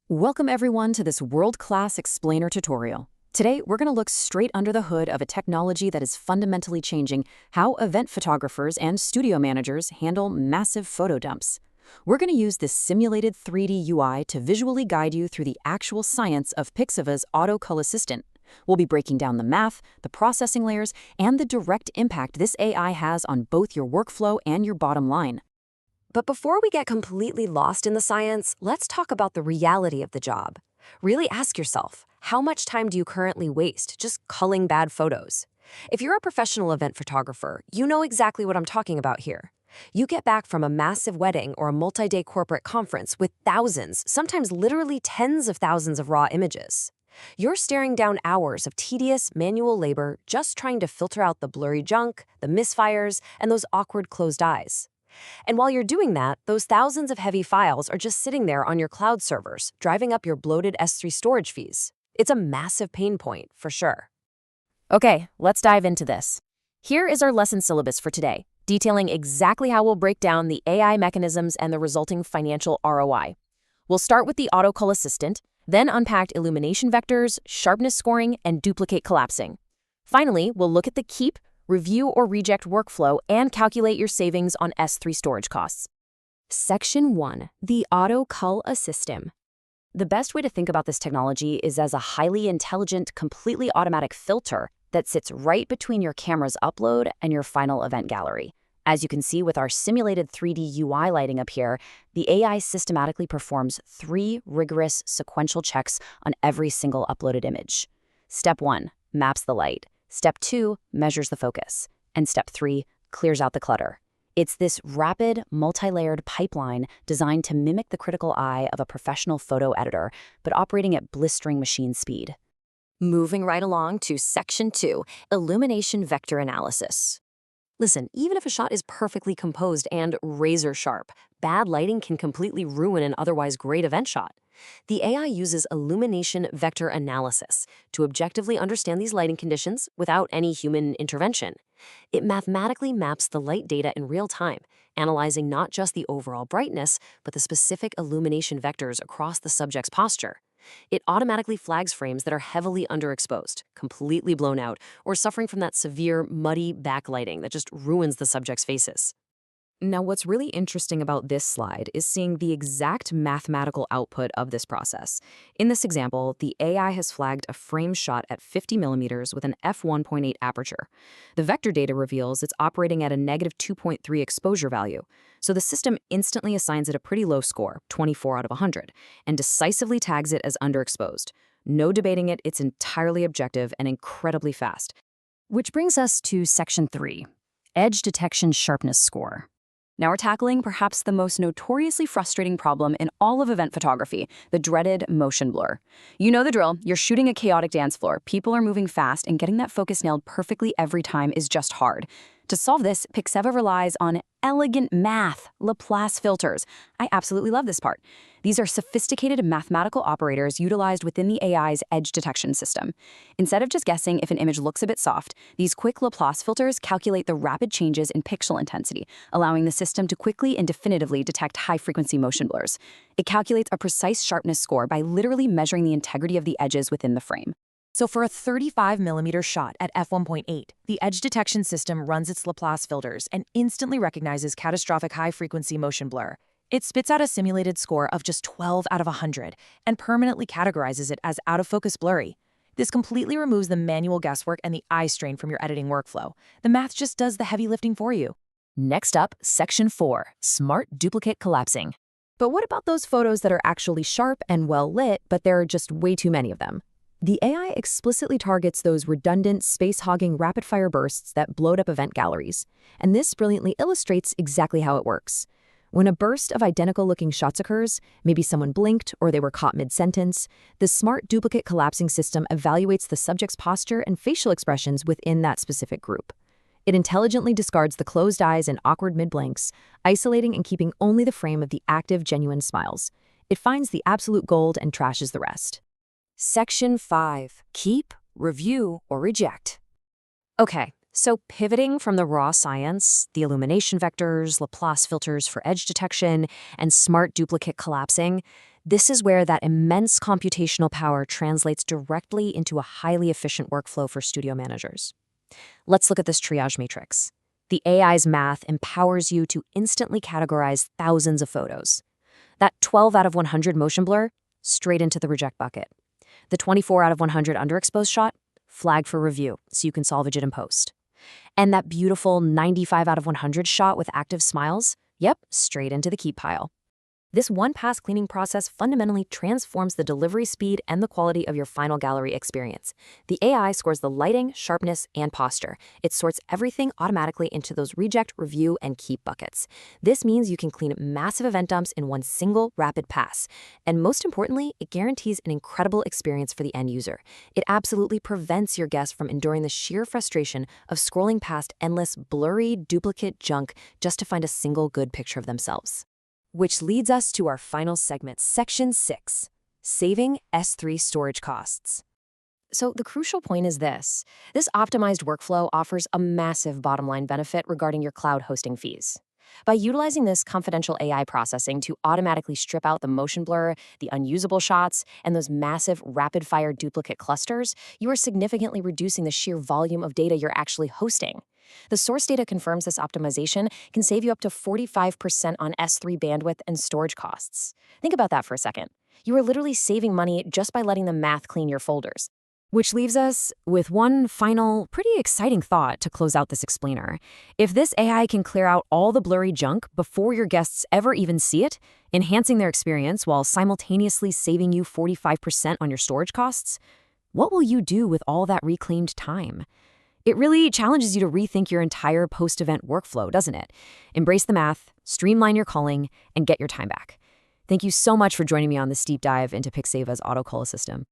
Welcome everyone to this world-class explainer tutorial. Today, we're going to look straight under the hood of a technology that is fundamentally changing how event photographers and studio managers handle massive photo dumps. We're going to use this simulated 3D UI to visually guide you through the actual science of Pixeva's Auto Cull Assistant. We'll be breaking down the math, the processing layers, and the direct impact this AI has on both your workflow and your bottom line. But before we get completely lost in the science, let's talk about the reality of the job. Really ask yourself, how much time do you currently waste just culling bad photos? If you're a professional event photographer, you know exactly what I'm talking about here. You get back from a massive wedding or a multi-day corporate conference with thousands, sometimes literally tens of thousands of raw images. You're staring down hours of tedious manual labor just trying to filter out the blurry junk, the misfires, and those awkward closed eyes. And while you're doing that, those thousands of heavy files are just sitting there on your cloud servers, driving up your bloated S3 storage fees. It's a massive pain point, for sure. Okay, let's dive into this. Here is our lesson syllabus for today, detailing exactly how we'll break down the AI mechanisms and the resulting financial ROI. We'll start with the Auto Cull Assistant, then unpack illumination vectors, sharpness scoring, and duplicate collapsing. Finally, we'll look at the keep, review or reject workflow, and calculate your savings on S3 storage costs. Section 1. The Auto Cull Assistant. The best way to think about this technology is as a highly intelligent, completely automatic filter that sits right between your camera's upload and your final event gallery. As you can see with our simulated 3D UI lighting up here, the AI systematically performs 3 rigorous sequential checks on every single uploaded image. Step 1, maps the light. Step 2, measures the focus. And Step 3, clears out the clutter. It's this rapid, multi-layered pipeline designed to mimic the critical eye of a professional photo editor, but operating at blistering machine speed. Moving right along to Section 2, Illumination Vector Analysis. Listen, even if a shot is perfectly composed and razor sharp, bad lighting can completely ruin an otherwise great event shot. The AI uses illumination vector analysis to objectively understand these lighting conditions without any human intervention. It mathematically maps the light data in real time, analyzing not just the overall brightness, but the specific illumination vectors across the subject's posture. It automatically flags frames that are heavily underexposed, completely blown out, or suffering from that severe, muddy backlighting that just ruins the subject's faces. Now, what's really interesting about this slide is seeing the exact mathematical output of this process. In this example, the AI has flagged a frame shot at 50 millimeters with an f1.8 aperture. The vector data reveals it's operating at a negative 2.3 exposure value, so the system instantly assigns it a pretty low score, 24 out of 100, and decisively tags it as underexposed. No debating it, it's entirely objective and incredibly fast. Which brings us to Section 3, Edge Detection Sharpness Score. Now we're tackling perhaps the most notoriously frustrating problem in all of event photography, the dreaded motion blur. You know the drill. You're shooting a chaotic dance floor. People are moving fast, and getting that focus nailed perfectly every time is just hard. To solve this, Pixeva relies on elegant math, Laplace filters. I absolutely love this part. These are sophisticated mathematical operators utilized within the AI's edge detection system. Instead of just guessing if an image looks a bit soft, these quick Laplace filters calculate the rapid changes in pixel intensity, allowing the system to quickly and definitively detect high-frequency motion blurs. It calculates a precise sharpness score by literally measuring the integrity of the edges within the frame. So for a 35mm shot at f1.8, the edge detection system runs its Laplace filters and instantly recognizes catastrophic high-frequency motion blur. It spits out a simulated score of just 12 out of 100 and permanently categorizes it as out-of-focus blurry. This completely removes the manual guesswork and the eye strain from your editing workflow. The math just does the heavy lifting for you. Next up, Section 4, Smart Duplicate Collapsing. But what about those photos that are actually sharp and well lit, but there are just way too many of them? The AI explicitly targets those redundant, space-hogging rapid-fire bursts that bloat up event galleries. And this brilliantly illustrates exactly how it works. When a burst of identical-looking shots occurs, maybe someone blinked or they were caught mid-sentence, the smart duplicate collapsing system evaluates the subject's posture and facial expressions within that specific group. It intelligently discards the closed eyes and awkward mid-blanks, isolating and keeping only the frame of the active, genuine smiles. It finds the absolute gold and trashes the rest. Section 5, Keep, Review, or Reject. Okay, so pivoting from the raw science, the illumination vectors, Laplace filters for edge detection, and smart duplicate collapsing, This is where that immense computational power translates directly into a highly efficient workflow for studio managers. Let's look at this triage matrix. The AI's math empowers you to instantly categorize thousands of photos. That 12 out of 100 motion blur, straight into the reject bucket. The 24 out of 100 underexposed shot, flag for review, so you can salvage it in post. And that beautiful 95 out of 100 shot with active smiles, yep, straight into the keep pile. This one-pass cleaning process fundamentally transforms the delivery speed and the quality of your final gallery experience. The AI scores the lighting, sharpness, and posture. It sorts everything automatically into those reject, review, and keep buckets. This means you can clean massive event dumps in one single, rapid pass. And most importantly, it guarantees an incredible experience for the end user. It absolutely prevents your guests from enduring the sheer frustration of scrolling past endless, blurry, duplicate junk just to find a single good picture of themselves. Which leads us to our final segment, Section 6, Saving S3 Storage Costs. So the crucial point is this. This optimized workflow offers a massive bottom-line benefit regarding your cloud hosting fees. By utilizing this confidential AI processing to automatically strip out the motion blur, the unusable shots, and those massive rapid-fire duplicate clusters, you are significantly reducing the sheer volume of data you're actually hosting. The source data confirms this optimization can save you up to 45% on S3 bandwidth and storage costs. Think about that for a second. You are literally saving money just by letting the math clean your folders. Which leaves us with one final, pretty exciting thought to close out this explainer. If this AI can clear out all the blurry junk before your guests ever even see it, enhancing their experience while simultaneously saving you 45% on your storage costs, what will you do with all that reclaimed time? It really challenges you to rethink your entire post-event workflow, doesn't it? Embrace the math, streamline your culling, and get your time back. Thank you so much for joining me on this deep dive into Pixeva's Auto Cull Assistant.